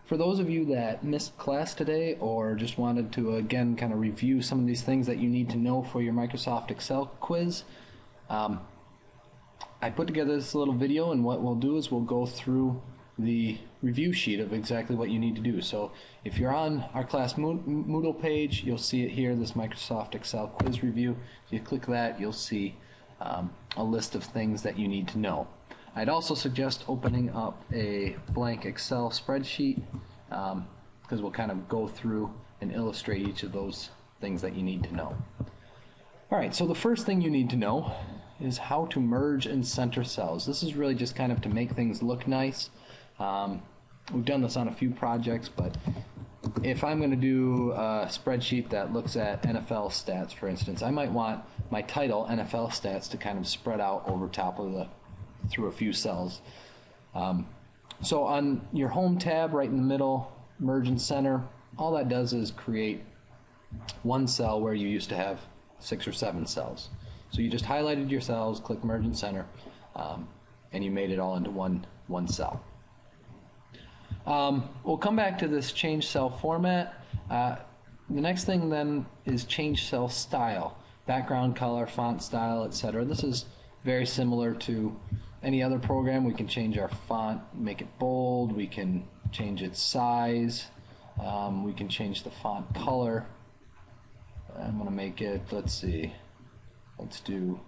For those of you that missed class today or just wanted to again kind of review some of these things that you need to know for your Microsoft Excel quiz, I put together this little video, and what we'll do is we'll go through the review sheet of exactly what you need to do. So if you're on our class Moodle page, you'll see it here, this Microsoft Excel quiz review. If you click that, you'll see a list of things that you need to know. I'd also suggest opening up a blank Excel spreadsheet because we'll kind of go through and illustrate each of those things that you need to know. Alright, so the first thing you need to know is how to merge and center cells. This is really just kind of to make things look nice. We've done this on a few projects, but if I'm going to do a spreadsheet that looks at NFL stats, for instance, I might want my title, NFL stats, to kind of spread out over top of through a few cells. So on your home tab right in the middle, merge and center, all that does is create one cell where you used to have 6 or 7 cells. So you just highlighted your cells, click merge and center, and you made it all into one cell. We'll come back to this change cell format. The next thing then is change cell style, background color, font style, etc. This is very similar to any other program. We can change our font, make it bold, we can change its size, we can change the font color. I'm going to make it, let's see, let's do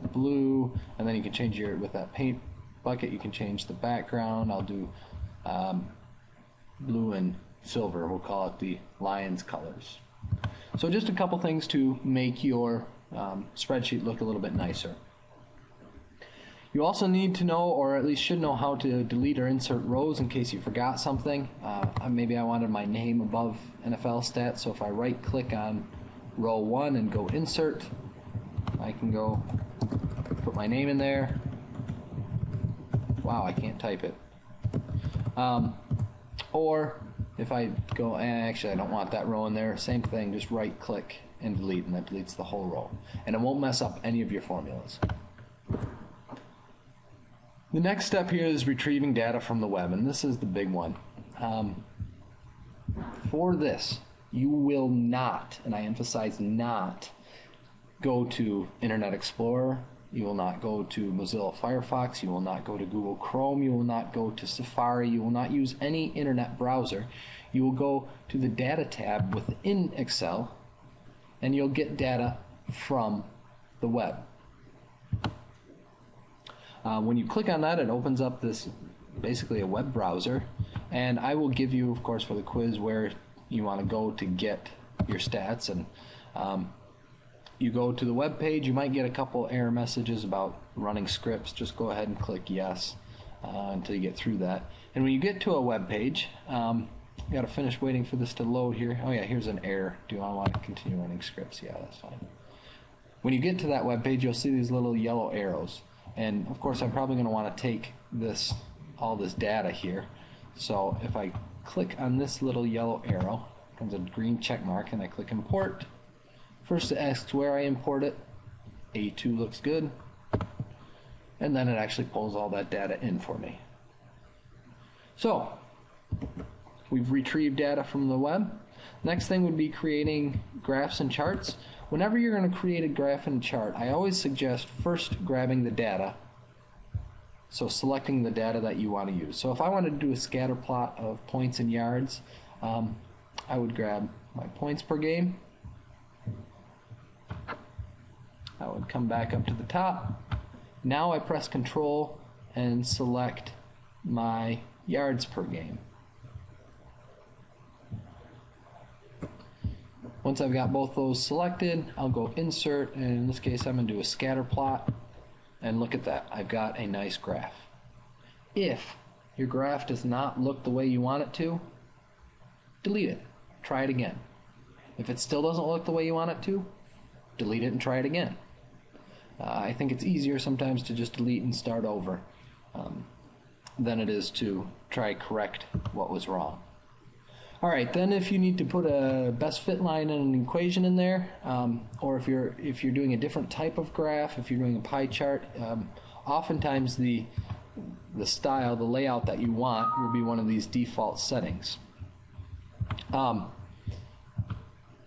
a blue, and then you can change with that paint bucket, you can change the background. I'll do blue and silver, we'll call it the Lions colors. So just a couple things to make your spreadsheet look a little bit nicer. You also need to know, or at least should know, how to delete or insert rows in case you forgot something. Maybe I wanted my name above NFL stats, so if I right click on row 1 and go insert, I can go put my name in there. Wow, I can't type it. Or if I go, actually I don't want that row in there, same thing, just right click and delete, and that deletes the whole row. And it won't mess up any of your formulas. The next step here is retrieving data from the web, and this is the big one. For this, you will not, and I emphasize not, go to Internet Explorer, you will not go to Mozilla Firefox, you will not go to Google Chrome, you will not go to Safari, you will not use any internet browser. You will go to the Data tab within Excel, and you'll get data from the web. When you click on that, it opens up this basically a web browser, and I will give you, of course, for the quiz where you want to go to get your stats. And you go to the web page, you might get a couple error messages about running scripts. Just go ahead and click yes until you get through that. And when you get to a web page, you got to finish waiting for this to load here. Oh yeah, here's an error. Do I want to continue running scripts? Yeah, that's fine. When you get to that web page, you'll see these little yellow arrows. And of course, I'm probably going to want to take all this data here. So if I click on this little yellow arrow, comes a green check mark, and I click import. First it asks where I import it. A2 looks good. And then it actually pulls all that data in for me. So we've retrieved data from the web. Next thing would be creating graphs and charts. Whenever you're going to create a graph and chart, I always suggest first grabbing the data. So selecting the data that you want to use. So if I wanted to do a scatter plot of points and yards, I would grab my points per game. I would come back up to the top. Now I press Control and select my yards per game. Once I've got both those selected, I'll go Insert, and in this case I'm going to do a scatter plot, and look at that, I've got a nice graph. If your graph does not look the way you want it to, delete it, try it again. If it still doesn't look the way you want it to, delete it and try it again. I think it's easier sometimes to just delete and start over than it is to try correct what was wrong. Alright, then if you need to put a best fit line and an equation in there, or if you're doing a different type of graph, if you're doing a pie chart, oftentimes the the style, the layout that you want will be one of these default settings.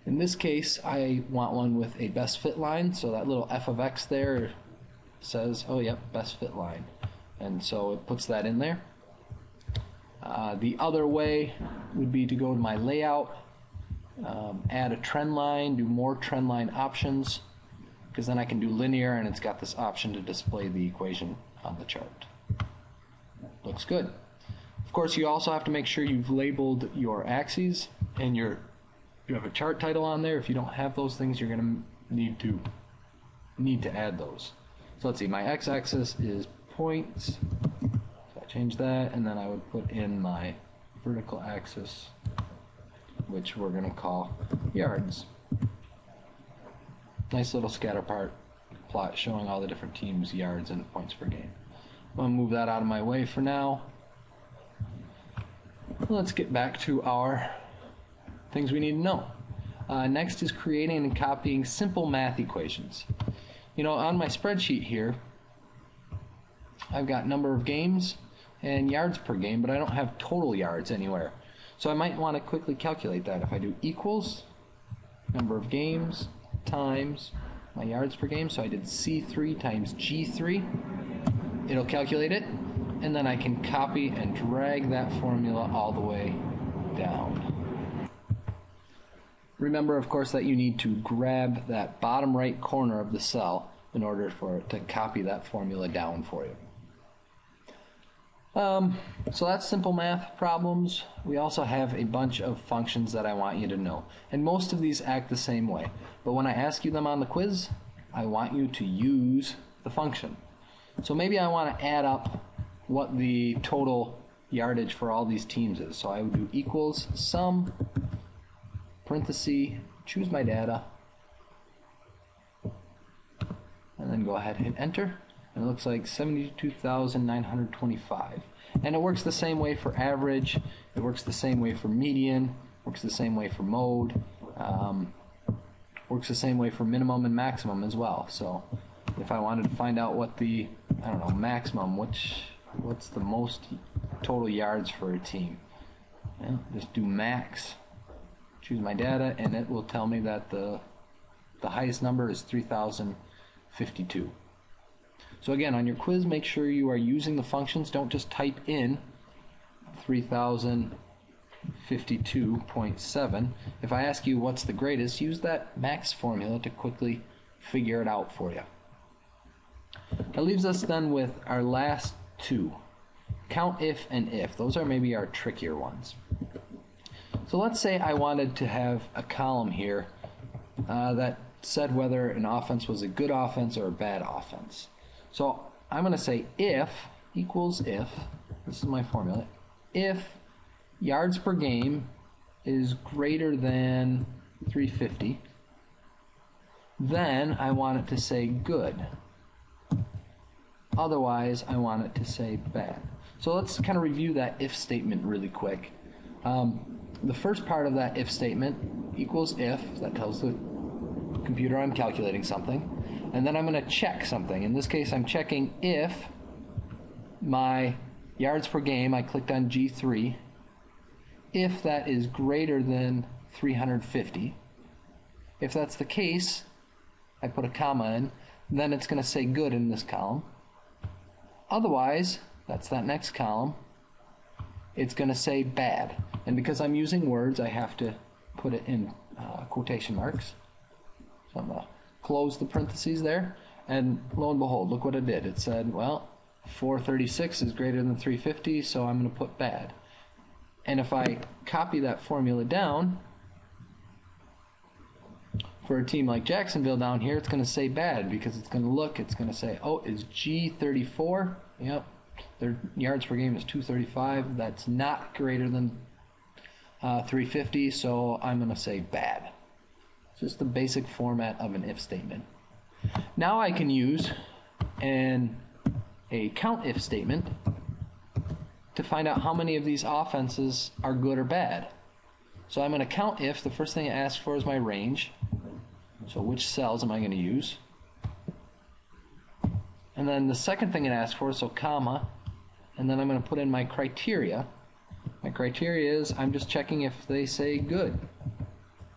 In this case, I want one with a best fit line, so that little f of x there says, oh yep, best fit line, and so it puts that in there. The other way would be to go to my layout, add a trend line, do more trend line options, because then I can do linear and it's got this option to display the equation on the chart. Looks good. Of course, you also have to make sure you've labeled your axes and you have a chart title on there. If you don't have those things, you're going to need to add those. So let's see, my x-axis is points. So I change that, and then I would put in my vertical axis, which we're going to call yards. Nice little scatter plot showing all the different teams' yards and points per game. I'm going to move that out of my way for now. Let's get back to our things we need to know. Next is creating and copying simple math equations. You know, on my spreadsheet here, I've got number of games and yards per game, but I don't have total yards anywhere. So I might want to quickly calculate that. If I do equals number of games times my yards per game, so I did C3 times G3, it'll calculate it, and then I can copy and drag that formula all the way down. Remember, of course, that you need to grab that bottom right corner of the cell in order for it to copy that formula down for you. So that's simple math problems. We also have a bunch of functions that I want you to know. And most of these act the same way. But when I ask you them on the quiz, I want you to use the function. So maybe I want to add up what the total yardage for all these teams is. So I would do equals sum, parenthesis, choose my data, and then go ahead and hit enter. And it looks like 72,925. And it works the same way for average, it works the same way for median, works the same way for mode, works the same way for minimum and maximum as well. So if I wanted to find out what the, I don't know, maximum, what's the most total yards for a team, yeah, just do max, choose my data, and it will tell me that the highest number is 3,052. So again, on your quiz, make sure you are using the functions. Don't just type in 3052.7. If I ask you what's the greatest, use that max formula to quickly figure it out for you. That leaves us then with our last two, count if and if. Those are maybe our trickier ones. So let's say I wanted to have a column here that said whether an offense was a good offense or a bad offense. So I'm going to say if equals if, this is my formula, if yards per game is greater than 350, then I want it to say good. Otherwise, I want it to say bad. So let's kind of review that if statement really quick. The first part of that if statement equals if, that tells the computer I'm calculating something. And then I'm going to check something. In this case, I'm checking if my yards per game, I clicked on G3, if that is greater than 350. If that's the case, I put a comma in, then it's going to say good in this column. Otherwise, that's that next column, it's going to say bad. And because I'm using words, I have to put it in quotation marks. So I'm going to close the parentheses there, and lo and behold, look what it did. It said, well, 436 is greater than 350, so I'm going to put bad. And if I copy that formula down, for a team like Jacksonville down here, it's going to say bad, because it's going to look, it's going to say, oh, is G34? Yep, their yards per game is 235. That's not greater than 350, so I'm going to say bad. Just the basic format of an if statement. Now I can use a count if statement to find out how many of these offenses are good or bad. So I'm going to count if. The first thing it asks for is my range. So which cells am I going to use? And then the second thing it asks for, so comma, and then I'm going to put in my criteria. My criteria is I'm just checking if they say good.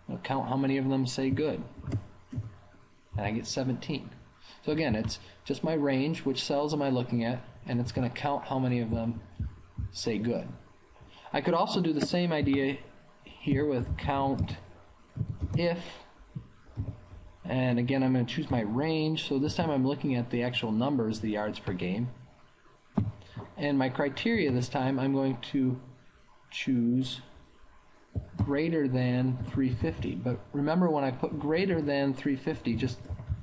I'll count how many of them say good. And I get 17. So again, it's just my range, which cells am I looking at, and it's going to count how many of them say good. I could also do the same idea here with count if, and again I'm going to choose my range, so this time I'm looking at the actual numbers, the yards per game. And my criteria this time I'm going to choose greater than 350. But remember, when I put greater than 350 just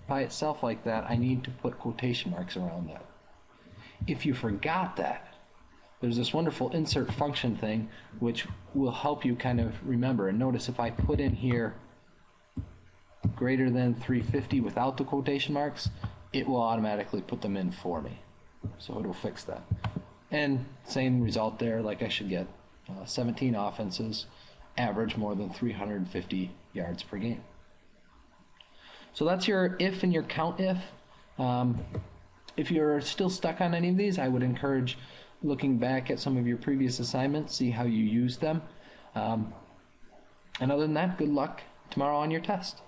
by itself like that, I need to put quotation marks around that. If you forgot that, there's this wonderful insert function thing which will help you kind of remember. And notice if I put in here greater than 350 without the quotation marks, it will automatically put them in for me. So it'll fix that. And same result there, like I should get 17 offenses, average more than 350 yards per game. So that's your if and your count if. If you're still stuck on any of these, I would encourage looking back at some of your previous assignments, see how you used them. And other than that, good luck tomorrow on your test.